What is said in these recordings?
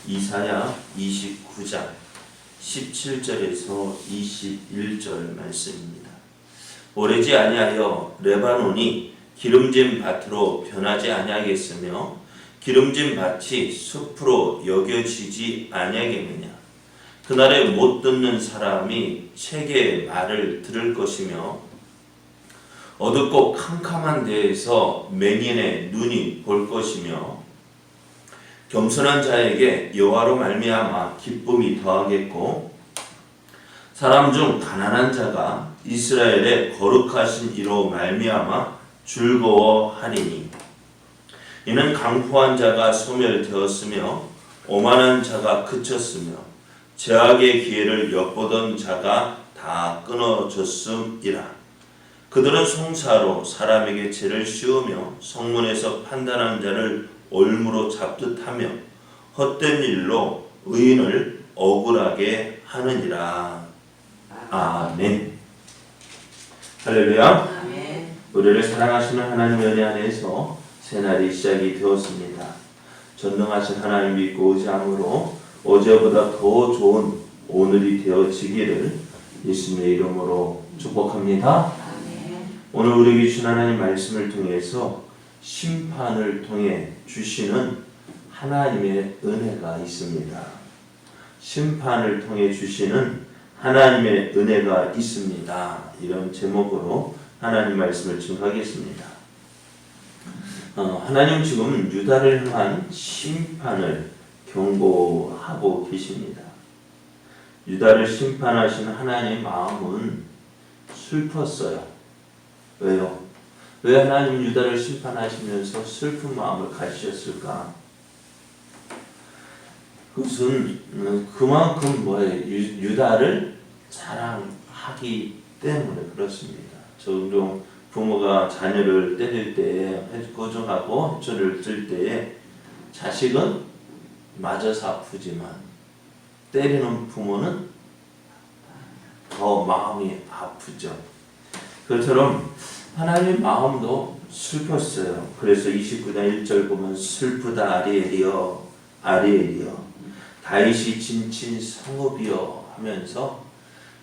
이사야 29장 17절에서 21절 말씀입니다. 오래지 아니하여 레바논이 기름진 밭으로 변하지 아니하겠으며 기름진 밭이 숲으로 여겨지지 아니하겠느냐. 그날에 못 듣는 사람이 책의 말을 들을 것이며 어둡고 캄캄한 데에서 맹인의 눈이 볼 것이며 겸손한 자에게 여호와로 말미암아 기쁨이 더하겠고 사람 중 가난한 자가 이스라엘의 거룩하신 이로 말미암아 즐거워하리니 이는 강포한 자가 소멸되었으며 오만한 자가 그쳤으며 죄악의 기회를 엿보던 자가 다 끊어졌음이라. 그들은 송사로 사람에게 죄를 씌우며 성문에서 판단한 자를 올무로 잡듯 하며 헛된 일로 의인을 억울하게 하느니라. 아멘. 할렐루야. 아멘. 우리를 사랑하시는 하나님의 은혜 안에서 새날이 시작이 되었습니다. 전능하신 하나님 믿고 의지함으로 어제보다 더 좋은 오늘이 되어지기를 예수님의 이름으로 축복합니다. 아멘. 오늘 우리에게 주신 하나님 말씀을 통해서 심판을 통해 주시는 하나님의 은혜가 있습니다. 심판을 통해 주시는 하나님의 은혜가 있습니다. 이런 제목으로 하나님 말씀을 증거하겠습니다. 하나님 지금 유다를 향한 심판을 경고하고 계십니다. 유다를 심판하시는 하나님의 마음은 슬펐어요. 왜요? 왜 하나님 유다를 심판하시면서 슬픈 마음을 가지셨을까? 그것은 그만큼 유다를 사랑하기 때문에 그렇습니다. 종종 부모가 자녀를 때릴 때 고정하고 해초를 들 때에 자식은 맞아서 아프지만 때리는 부모는 더 마음이 아프죠. 그것처럼 하나님의 마음도 슬펐어요. 그래서 29장 1절 보면 슬프다 아리엘이여 아리엘이여 다윗이 진친 성읍이여 하면서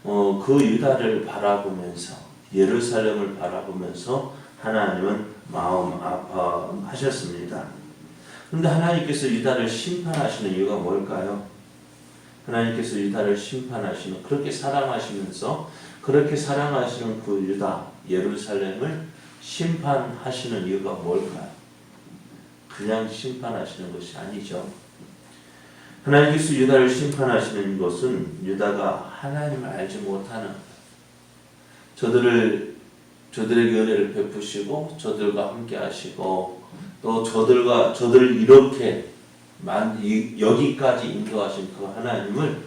그 유다를 바라보면서 예루살렘을 바라보면서 하나님은 마음 아파하셨습니다. 그런데 하나님께서 유다를 심판하시는 이유가 뭘까요? 하나님께서 유다를 심판하시는 그렇게 사랑하시면서 그렇게 사랑하시는 그 유다 예루살렘을 심판하시는 이유가 뭘까요? 그냥 심판하시는 것이 아니죠. 하나님께서 유다를 심판하시는 것은 유다가 하나님을 알지 못하는 저들에게 은혜를 베푸시고 저들과 함께 하시고 또 저들을 이렇게 여기까지 인도하신 그 하나님을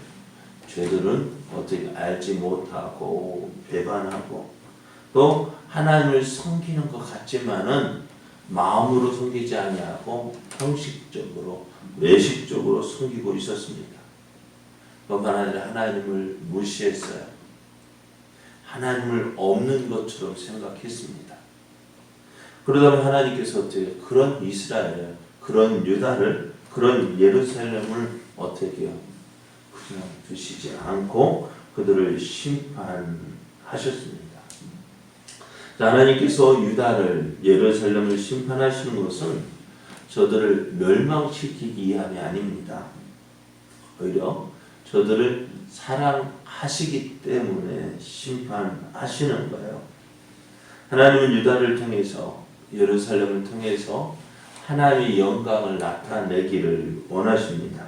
죄들은 어떻게 알지 못하고 배반하고 또 하나님을 섬기는 것 같지만은 마음으로 섬기지 아니하고 형식적으로 외식적으로 섬기고 있었습니다. 뿐만 아니라 하나님을 무시했어요. 하나님을 없는 것처럼 생각했습니다. 그러다 보니 하나님께서 어떻게 그런 이스라엘을, 그런 유다를, 그런 예루살렘을 어떻게 해요? 그냥 두시지 않고 그들을 심판하셨습니다. 하나님께서 유다를 예루살렘을 심판하시는 것은 저들을 멸망시키기 위함이 아닙니다. 오히려 저들을 사랑하시기 때문에 심판하시는 거예요. 하나님은 유다를 통해서 예루살렘을 통해서 하나님의 영광을 나타내기를 원하십니다.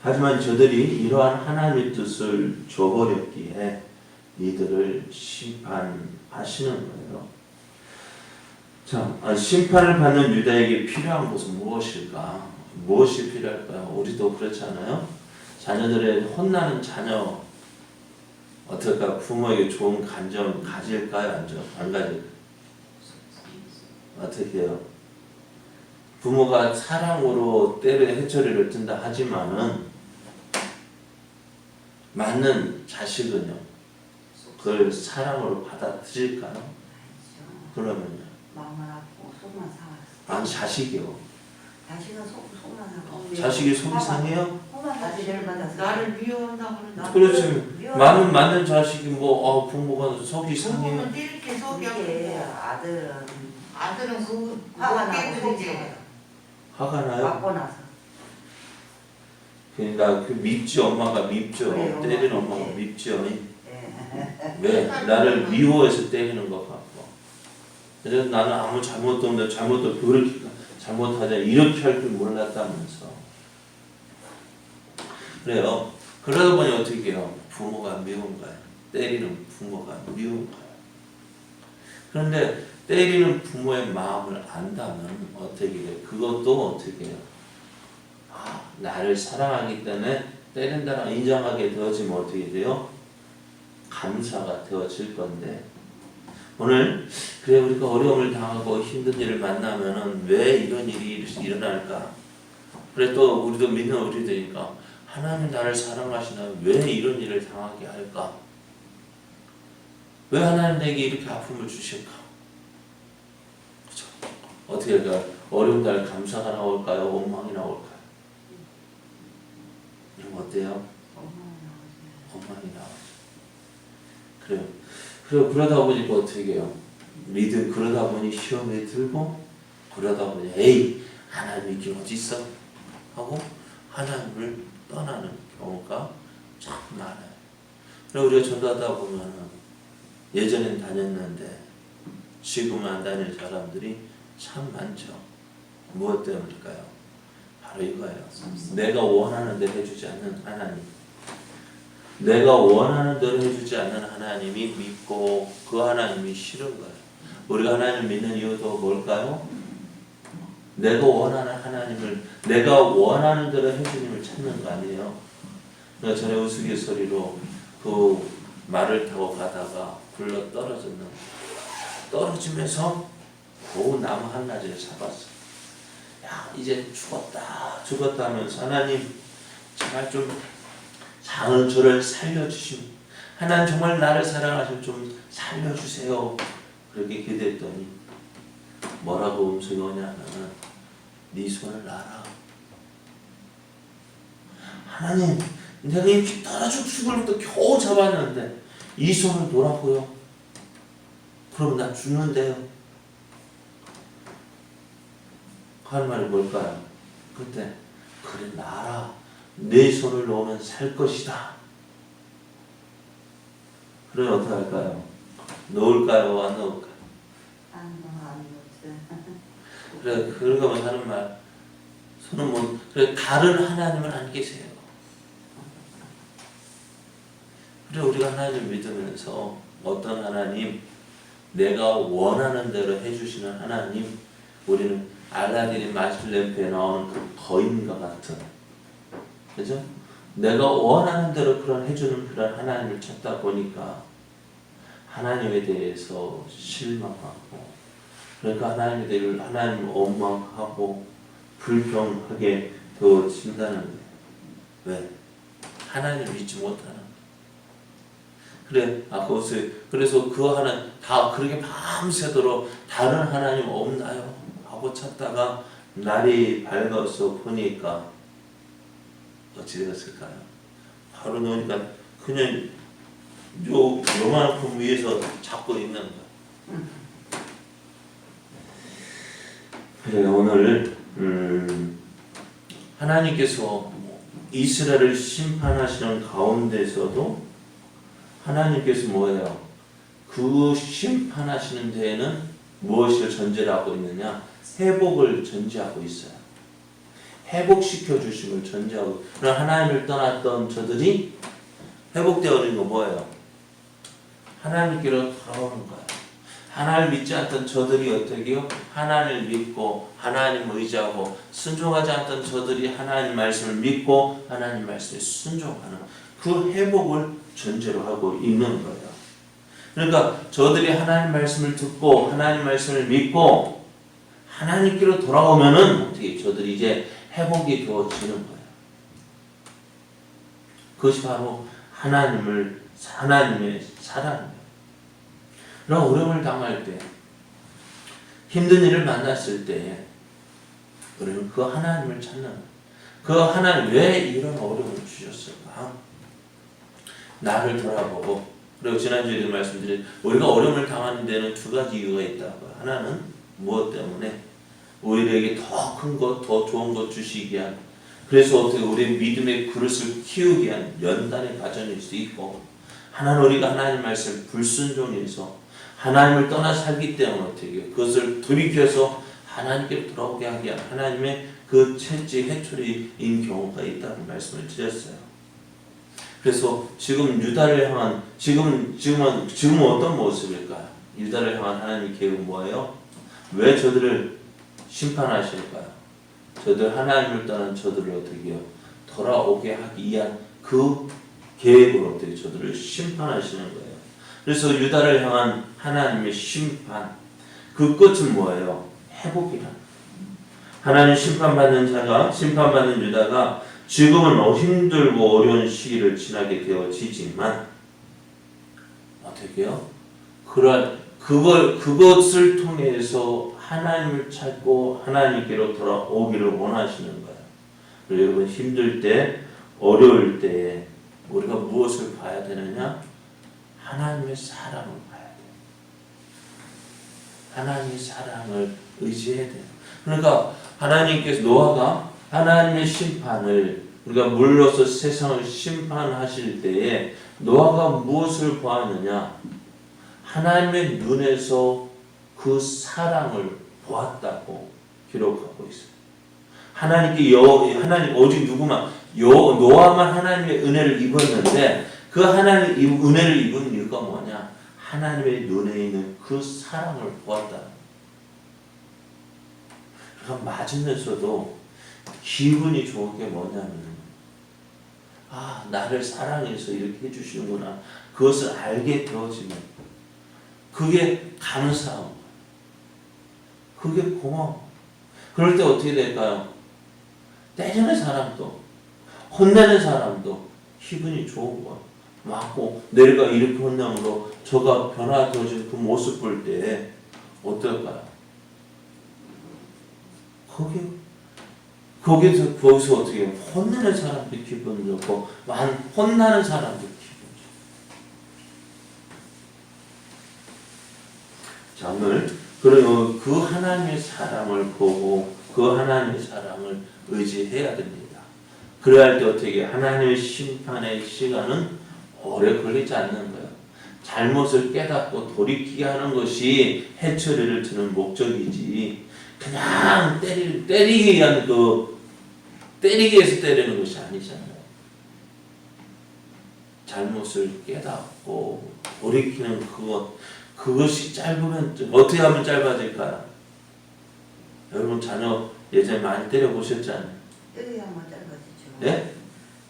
하지만 저들이 이러한 하나님의 뜻을 저버렸기에 이들을 심판하시는 거예요. 자, 심판을 받는 유다에게 필요한 것은 무엇일까? 무엇이 필요할까요? 우리도 그렇잖아요. 자녀들의 혼나는 자녀 어떨까? 부모에게 좋은 감정 가질까요? 안 가질까요? 어떻게 해요? 부모가 사랑으로 때려 해처리를 든다 하지만은 맞는 자식은요 그걸 사랑으로 받아들일까요? 그러면요 마음을 아프고 속만 상하죠. 아니 자식이요 자식은 속만 하고. 자식이 속이 상해요? 아들을 받아서. 나를 미워한다고 그러는데. 그렇지. 맞는 자식이 뭐 부모가 속이 상해요. 부모는 이렇게 속이 이게 아픈데 아들은 그 화가 그게 나고 속이 그러지. 상해요. 화가 나요? 맞고 나서. 그러니까 그 밉지 엄마가 밉죠. 그래요. 때리는 엄마가 네. 밉죠. 예. 왜? 나를 미워해서 때리는 것 같고. 그래서 나는 아무 잘못도 없는데 잘못도 그렇게 잘못하자 이렇게 할 줄 몰랐다면서. 그래요. 그러다 보니 어떻게 해요? 부모가 미운 거예요. 때리는 부모가 미운 거예요. 그런데 때리는 부모의 마음을 안다면 어떻게 해요? 그것도 어떻게 해요? 나를 사랑하기 때문에 때린다는 인정하게 되어지면 어떻게 돼요? 감사가 되어질 건데 오늘 그래 우리가 어려움을 당하고 힘든 일을 만나면은 왜 이런 일이 일어날까? 그래 또 우리도 믿는 우리들이니까 하나님 나를 사랑하시나 왜 이런 일을 당하게 할까? 왜 하나님 내게 이렇게 아픔을 주실까? 그렇죠? 어떻게 할까요? 어려운 날 감사가 나올까요? 원망이 나올까요? 이러면 어때요? 원망이 나오죠. 그래요. 그러다 보니까 어떻게 해요? 그러다 보니 시험에 들고 그러다 보니 에이 하나님 이게 어디 있어? 하고 하나님을 떠나는 경우가 참 많아요. 그리고 우리가 전도하다 보면은 예전엔 다녔는데 지금은 안 다니는 사람들이 참 많죠. 무엇 때문일까요? 바로 이거예요. 내가 원하는 대로 해주지 않는 하나님. 내가 원하는 대로 해주지 않는 하나님이 믿고 그 하나님이 싫은 거예요. 우리가 하나님을 믿는 이유도 뭘까요? 내가 원하는 하나님을 내가 원하는 대로 해주님을 찾는 거 아니에요. 내가 전에 우스갯소리로 그 말을 타고 가다가 굴러 떨어졌는데 떨어지면서 그 나무 한 가지를 잡았어. 야 이제 죽었다 하면서 하나님 제발 좀 저를 살려주시면 하나님 정말 나를 사랑하시면 좀 살려주세요. 그렇게 기도했더니 뭐라고 음성이 오냐면 네 손을 놔라. 하나님 내가 이렇게 떨어져 죽을 것도 겨우 잡았는데 이 손을 놓으라고요. 그럼 나 죽는데요. 하는 말이 뭘까요? 그때 그래 놔라. 내 손을 놓으면 살 것이다. 그러면 어떻게 할까요? 놓을까요? 안 놓을까요? 안 놓지. 그래 그러면 하는 말 손은 뭐 그래 다른 하나님은 안 계세요. 그래 우리가 하나님을 믿으면서 어떤 하나님 내가 원하는 대로 해주시는 하나님 우리는 알라딘의 마실 램프에 나오는 그 거인과 같은 그죠? 내가 원하는 대로 그런 해주는 그런 하나님을 찾다 보니까 하나님에 대해서 실망하고 그러니까 하나님에 대해 하나님을 원망하고 불평하게 되어진다는 거예요. 왜? 하나님을 믿지 못하는 그래 그래서 그 하나님 다 그렇게 밤새도록 다른 하나님 없나요? 하고 찾다가 날이 밝아서 보니까 어찌 되었을까요? 바로 놓으니까 그냥 요만큼 위에서 잡고 있는 거야. 그래 오늘 하나님께서 이스라엘을 심판하시는 가운데서도 하나님께서 뭐예요? 그 심판하시는 데에는 무엇을 전제를 하고 있느냐? 회복을 전제하고 있어요. 회복시켜 주심을 전제하고 그럼 하나님을 떠났던 저들이 회복되어 있는 거 뭐예요? 하나님께로 돌아오는 거예요. 하나님을 믿지 않던 저들이 어떻게 해요? 하나님을 믿고 하나님을 의지하고 순종하지 않던 저들이 하나님 말씀을 믿고 하나님 말씀에 순종하는 그 회복을 전제로 하고 있는 거예요. 그러니까 저들이 하나님 말씀을 듣고 하나님 말씀을 믿고 하나님께로 돌아오면은 어떻게 저들이 이제 회복이 되어지는 거예요. 그것이 바로 하나님의 사랑이에요. 그런 어려움을 당할 때 힘든 일을 만났을 때 그러면 그 하나님을 찾는 거예요. 그 하나님 왜 이런 어려움을 주셨을까? 나를 돌아보고, 그리고 지난주에도 말씀드린 우리가 어려움을 당하는 데는 두 가지 이유가 있다고. 하나는 무엇 때문에? 우리에게 더 큰 것, 더 좋은 것 주시기 위한, 그래서 어떻게 우리의 믿음의 그릇을 키우기 위한 연단의 과정일 수 있고, 하나는 우리가 하나님 말씀 불순종해서 하나님을 떠나 살기 때문에 어떻게 그것을 돌이켜서 하나님께 돌아오게 하기 위한 하나님의 그 채찍 해초리인 경우가 있다는 말씀을 드렸어요. 그래서 지금 유다를 향한 지금은 어떤 모습일까요? 유다를 향한 하나님의 계획은 뭐예요? 왜 저들을 심판하실까요? 저들 하나님을 떠난 저들을 어떻게 해요? 돌아오게 하기 위한 그 계획으로 어떻게 저들을 심판하시는 거예요. 그래서 유다를 향한 하나님의 심판, 그 끝은 뭐예요? 회복이라. 하나님 심판받는 유다가 지금은 힘들고 어려운 시기를 지나게 되어지지만 어떻게 해요? 그것을 통해서 하나님을 찾고 하나님께로 돌아오기를 원하시는 거예요. 그리고 여러분 힘들 때, 어려울 때에 우리가 무엇을 봐야 되느냐? 하나님의 사랑을 봐야 돼요. 하나님의 사랑을 의지해야 돼요. 그러니까 하나님께서 노아가 하나님의 심판을 우리가 물로서 세상을 심판하실 때에 노아가 무엇을 보았느냐? 하나님의 눈에서 그 사랑을 보았다고 기록하고 있어요. 하나님 오직 누구만 노아만 하나님의 은혜를 입었는데 그 하나님의 은혜를 입은 이유가 뭐냐? 하나님의 눈에 있는 그 사랑을 보았다. 그러니까 맞으면서도 기분이 좋은 게 뭐냐면 나를 사랑해서 이렇게 해주시는구나. 그것을 알게 되어지면 그게 감사한 거예요. 그게 고마워. 그럴 때 어떻게 될까요? 때리는 사람도 혼내는 사람도 기분이 좋은 거야. 맞고 내가 이렇게 혼남으로 저가 변화되어진 그 모습 볼 때 어떨까요? 거기서 어떻게 해요? 혼내는 사람도 기분 좋고 혼나는 사람도 기분 좋고. 자, 오늘 그리고 그 하나님의 사랑을 보고 그 하나님의 사랑을 의지해야 됩니다. 그래야 할 때 어떻게 하나님의 심판의 시간은 오래 걸리지 않는 거예요. 잘못을 깨닫고 돌이키게 하는 것이 해처리를 드는 목적이지 그냥 때리기 위한 때리기 위해서 때리는 것이 아니잖아요. 잘못을 깨닫고 돌이키는 그것이 짧으면 어떻게 하면 짧아질까요? 여러분 자녀 예전에 많이 때려보셨잖아요. 회개하면 짧아지죠. 네?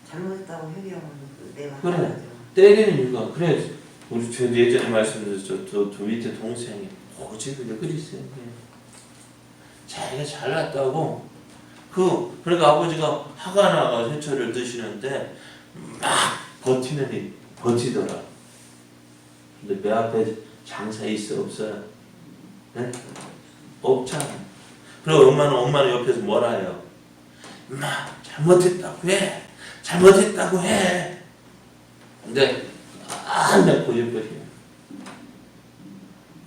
잘못했다고 회개하면 내가 그래. 짧아져. 때리는 이유가 그래. 우리 저도 예전에 말씀드렸죠. 저 밑에 동생이 고집이 왜 그랬어요. 자기가 잘났다고 그러니까 아버지가 화가 나가 회초리를 드시는데 막 버티더라. 근데 내 앞에 장사 있어 없어요? 네? 없잖아. 그리고 엄마는 옆에서 뭐라 해요? 엄마 잘못했다고 해. 잘못했다고 해. 근데 내 고집거리야.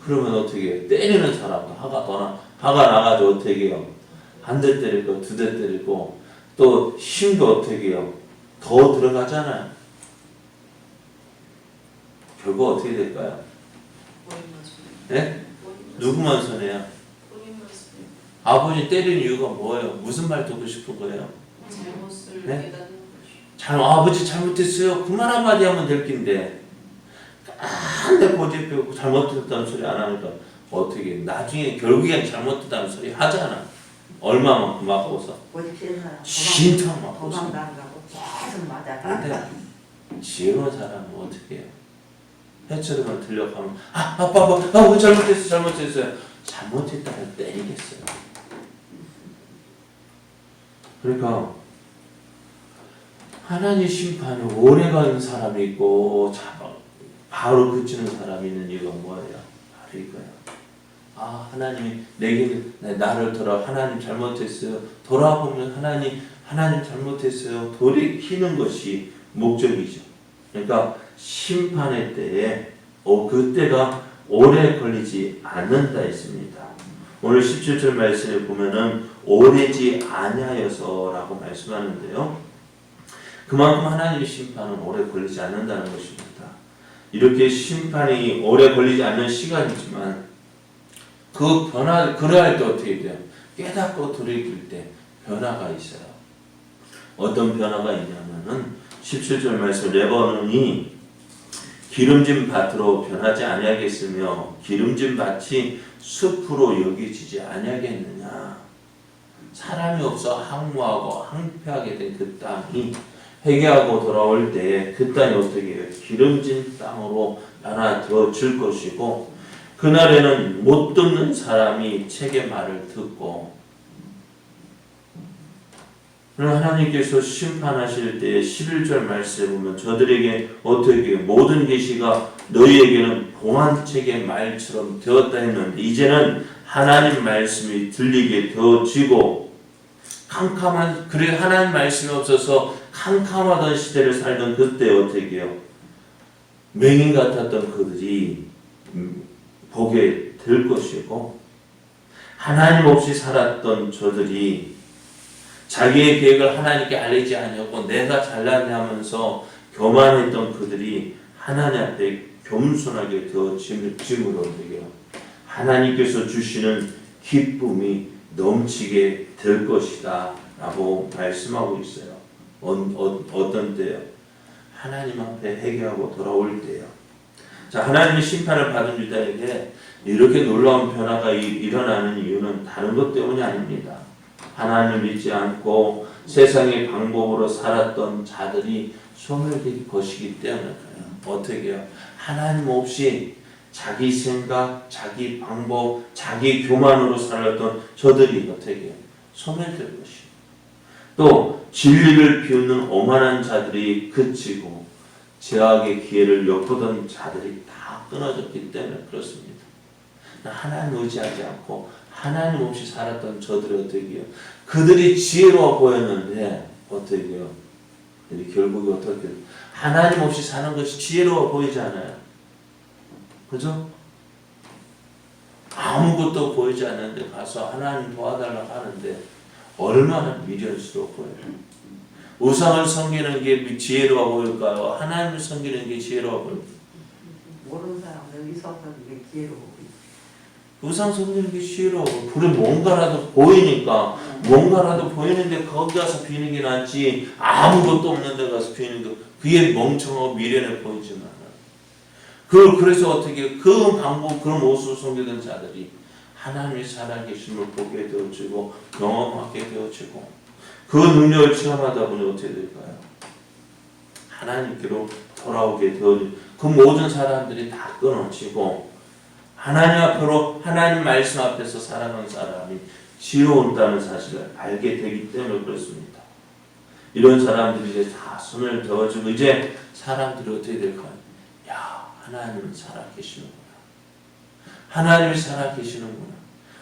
그러면 어떻게 해? 때리는 사람도 화가 나가지고 어떻게 해요? 한 대 때리고 두 대 때리고 또 힘도 어떻게 해요? 더 들어가잖아요. 결국 어떻게 될까요? 네? 누구만 손해야? 아버지 때리는 이유가 뭐예요? 무슨 말 듣고 싶은 거예요? 잘못을 네? 깨닫는 것이. 아버지 잘못했어요. 그 말 한마디 하면 될 낀데 내 고집피고 잘못했다는 소리 안 하니까 어떻게 나중에 결국엔 잘못했다는 소리 하잖아. 얼마만큼 맞고서 고집 피는 사람 진탕 맞고서 도망가고 계속 맞아. 근데 지혜로운 사람은 어떻게 해요? 해처리만 들려가면 아빠 잘못했어요. 잘못했다면 때리겠어요. 그러니까 하나님 심판을 오래가는 사람이 있고 바로 그치는 사람이 있는 이유가 뭐예요? 바로 이거예요. 아 하나님이 내게 나를 하나님 잘못했어요. 돌아보면 하나님 잘못했어요. 돌이키는 것이 목적이죠. 그러니까 심판의 때에 그때가 오래 걸리지 않는다 했습니다. 오늘 17절 말씀에 보면은 오래지 아니하여서라고 말씀하는데요. 그만큼 하나님의 심판은 오래 걸리지 않는다는 것입니다. 이렇게 심판이 오래 걸리지 않는 시간이지만 그래야 할 때 어떻게 돼요? 깨닫고 돌이킬 때 변화가 있어요. 어떤 변화가 있냐면은 17절 말씀 레바논이 기름진 밭으로 변하지 아니하겠으며 기름진 밭이 숲으로 여겨지지 아니하겠느냐. 사람이 없어 항무하고 항폐하게 된 그 땅이 회개하고 돌아올 때 그 땅이 어떻게 해요? 기름진 땅으로 변화되어질 것이고 그날에는 못 듣는 사람이 책의 말을 듣고 하나님께서 심판하실 때 11절 말씀에 보면 저들에게 어떻게 해요? 모든 계시가 너희에게는 봉안책의 말처럼 되었다 했는데 이제는 하나님 말씀이 들리게 되어지고 그래 하나님 말씀이 없어서 캄캄하던 시대를 살던 그때 어떻게 해요? 맹인 같았던 그들이 보게 될 것이고 하나님 없이 살았던 저들이 자기의 계획을 하나님께 알리지 아니하고 내가 잘났네 하면서 교만했던 그들이 하나님 앞에 겸손하게 되어짐으로 하나님께서 주시는 기쁨이 넘치게 될 것이다 라고 말씀하고 있어요. 어떤 때요? 하나님 앞에 회개하고 돌아올 때요. 자, 하나님의 심판을 받은 유다에게 이렇게 놀라운 변화가 일어나는 이유는 다른 것 때문이 아닙니다. 하나님을 믿지 않고 세상의 방법으로 살았던 자들이 소멸될 것이기 때문에 그래요. 어떻게 해요? 하나님 없이 자기 생각, 자기 방법, 자기 교만으로 살았던 저들이 어떻게 해요? 소멸될 것이에요. 또 진리를 비웃는 오만한 자들이 그치고 제약의 기회를 엿보던 자들이 다 끊어졌기 때문에 그렇습니다. 하나님 의지하지 않고 하나님 없이 살았던 저들이 어떻게 해요? 그들이 지혜로워 보였는데 어떻게 해요? 결국에 어떻게 해요? 하나님 없이 사는 것이 지혜로워 보이지 않아요. 그죠? 아무것도 보이지 않는데 가서 하나님 도와달라고 하는데 얼마나 미련스러워 보여요. 우상을 섬기는 게 지혜로워 보일까요? 하나님을 섬기는 게 지혜로워 보일까요? 모르는 사람은 여기서 그게 기회로 우상 섬기는 게 지혜로워. 그래 뭔가라도 보이니까 뭔가라도 보이는데 거기 가서 비는 게 낫지 아무것도 없는 데 가서 비는 거 그게 멍청하고 미련해 보이지만 그래서 어떻게 그 방법 그런 모습을 섬기던 자들이 하나님의 살아계심을 보게 되어지고 경험하게 되어지고 그 능력을 체험하다 보니 어떻게 될까요? 하나님께로 돌아오게 되어지고 그 모든 사람들이 다 끊어지고 하나님 앞으로 하나님 말씀 앞에서 살아가는 사람이 지혜로운다는 사실을 알게 되기 때문에 그렇습니다. 이런 사람들이 이제 다 손을 되어지고 이제 사람들이 어떻게 될까요? 야, 하나님은 살아계시는구나. 하나님이 살아계시는구나.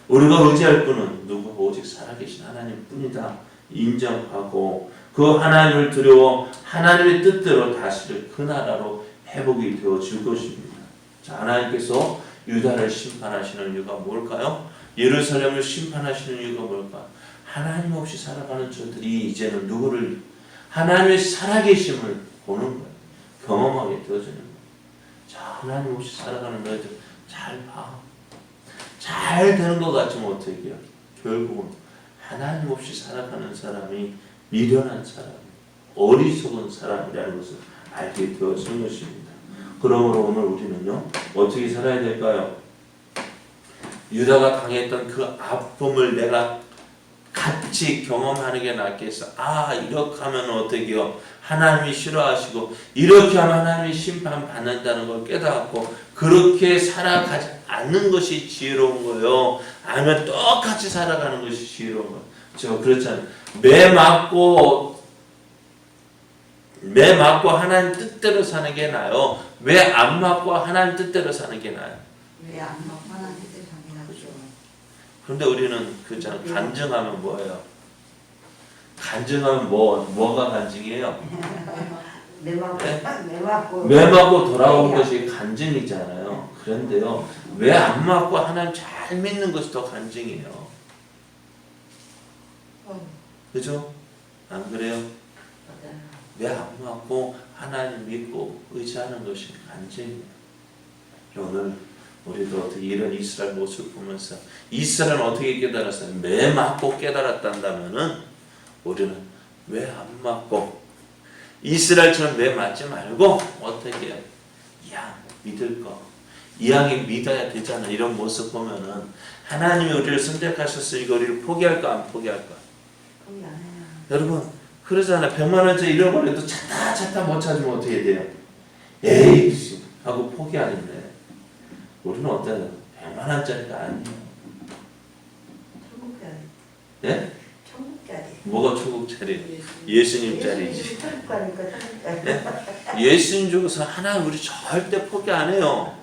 우리가 의지할 분은 누구? 오직 살아계신 하나님뿐이다. 인정하고 그 하나님을 두려워 하나님의 뜻대로 다시 그 나라로 회복이 되어질 것입니다. 자, 하나님께서 유다를 심판하시는 이유가 뭘까요? 예루살렘을 심판하시는 이유가 뭘까? 하나님 없이 살아가는 저들이 이제는 누구를 하나님의 살아계심을 보는 거예요. 경험하게 되어지는 거예요. 자, 하나님 없이 살아가는 너희들 잘 봐. 잘 되는 것 같지만 어떻게 해요? 결국은 하나님 없이 살아가는 사람이 미련한 사람, 어리석은 사람이라는 것을 알게 되어지는 것입니다. 그러므로 오늘 우리는요 어떻게 살아야 될까요? 유다가 당했던 그 아픔을 내가 같이 경험하는 게 낫겠어. 아, 이렇게 하면 어떻게 해요? 하나님이 싫어하시고 이렇게 하면 하나님이 심판받는다는 걸 깨닫고 그렇게 살아가지 않는 것이 지혜로운 거예요. 아니면 똑같이 살아가는 것이 지혜로운 거예요. 저 그렇잖아요. 매 맞고 하나님 뜻대로 사는 게 나아요. 왜 안 맞고 하나님 뜻대로 사는 게 나아요? 왜안 먹고 하나님 뜻대로 사는 게 낫죠. 그런데 우리는 그잖아 간증하면 뭐예요? 간증하면 뭐가 간증이에요? 내 맞고 네? 내 맞고 매 맞고 돌아온 것이 간증이잖아요. 그런데요, 왜 안 맞고 하나님 잘 믿는 것이 더 간증이에요. 그죠? 안 그래요? 왜 안 맞고 하나님 믿고 의지하는 것이 간증이에요. 오늘 우리도 어떻게 이런 이스라엘 모습을 보면서 이스라엘은 어떻게 깨달았어요? 매 맞고 깨달았단다면은 우리는 왜 안 맞고 이스라엘처럼 매 맞지 말고 어떻게 해요? 믿을 거 이왕에 믿어야 되잖아. 이런 모습 보면은 하나님이 우리를 선택하셨으니까 우리를 포기할까 안 포기할까? 거기 안 해요. 여러분 그러잖아. 100만 원짜리 잃어버려도 찾다 못 찾으면 어떻게 돼요? 에이 하고 포기하는데 우리는 어때요? 100만 원짜리가 아니에요. 천국짜리. 예? 천국짜리. 뭐가 천국짜리? 예수님 짜리지. 천국 가니까 천국짜리. 예수님 주고서 하나님 우리 절대 포기 안 해요.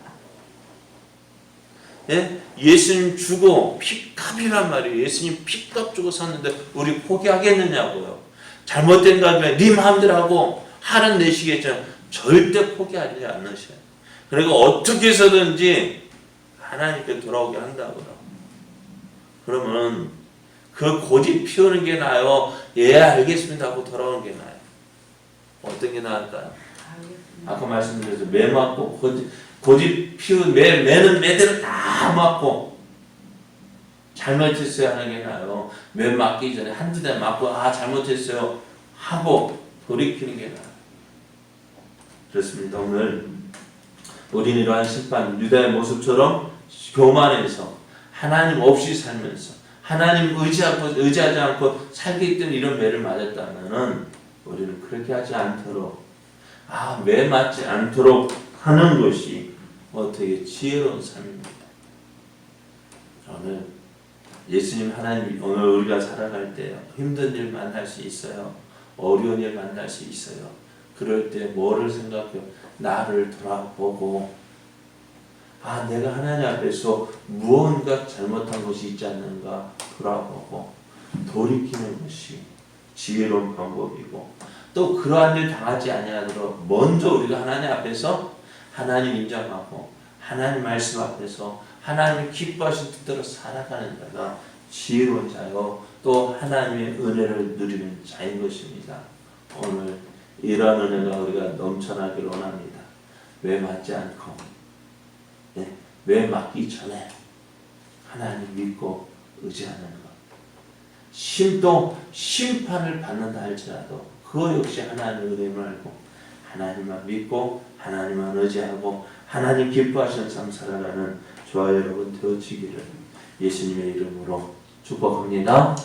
예? 예수님 주고 피값이란 말이에요. 예수님 피값 주고 샀는데 우리 포기하겠느냐고요. 잘못된 거 하면 네 마음대로 하고 하는 내시겠죠. 절대 포기하지 않으셔요. 그리고 어떻게 해서든지 하나님께 돌아오게 한다고요. 그러면 그 고집 피우는 게 나아요? 예 알겠습니다 하고 돌아오는 게 나아요? 어떤 게 나을까요? 아까 말씀드렸죠. 매 맞고 고집 피우는 매는 매대로 다 맞고 잘못했어요 하는 게 나아요? 매 맞기 전에 한두 대 맞고 잘못했어요 하고 돌이키는 게 나아요. 그렇습니다. 오늘 우리는 이러한 심판 유다의 모습처럼 교만해서 하나님 없이 살면서 하나님 의지하지 않고 살기 때문에 이런 매를 맞았다면은 우리는 그렇게 하지 않도록 매 맞지 않도록 하는 것이 어떻게 지혜로운 삶입니다. 오늘 예수님 하나님 오늘 우리가 살아갈 때 힘든 일 만날 수 있어요. 어려운 일 만날 수 있어요. 그럴 때 뭐를 생각해요? 나를 돌아보고 내가 하나님 앞에서 무언가 잘못한 것이 있지 않는가 돌아보고 돌이키는 것이 지혜로운 방법이고 또 그러한 일 당하지 아니하도록 먼저 우리가 하나님 앞에서 하나님 인정하고 하나님 말씀 앞에서 하나님 기뻐하신 뜻대로 살아가는 자가 지혜로운 자요 또 하나님의 은혜를 누리는 자인 것입니다. 오늘 이러한 은혜가 우리가 넘쳐나기를 원합니다. 왜 맞지 않고 왜 맞기 전에 하나님 믿고 의지하는 것. 또 심판을 받는다 할지라도 그거 역시 하나님의 은혜를 알고 하나님만 믿고 하나님만 의지하고 하나님 기뻐하시는 삶 살아가는 저와 여러분 되어지기를 예수님의 이름으로 축복합니다.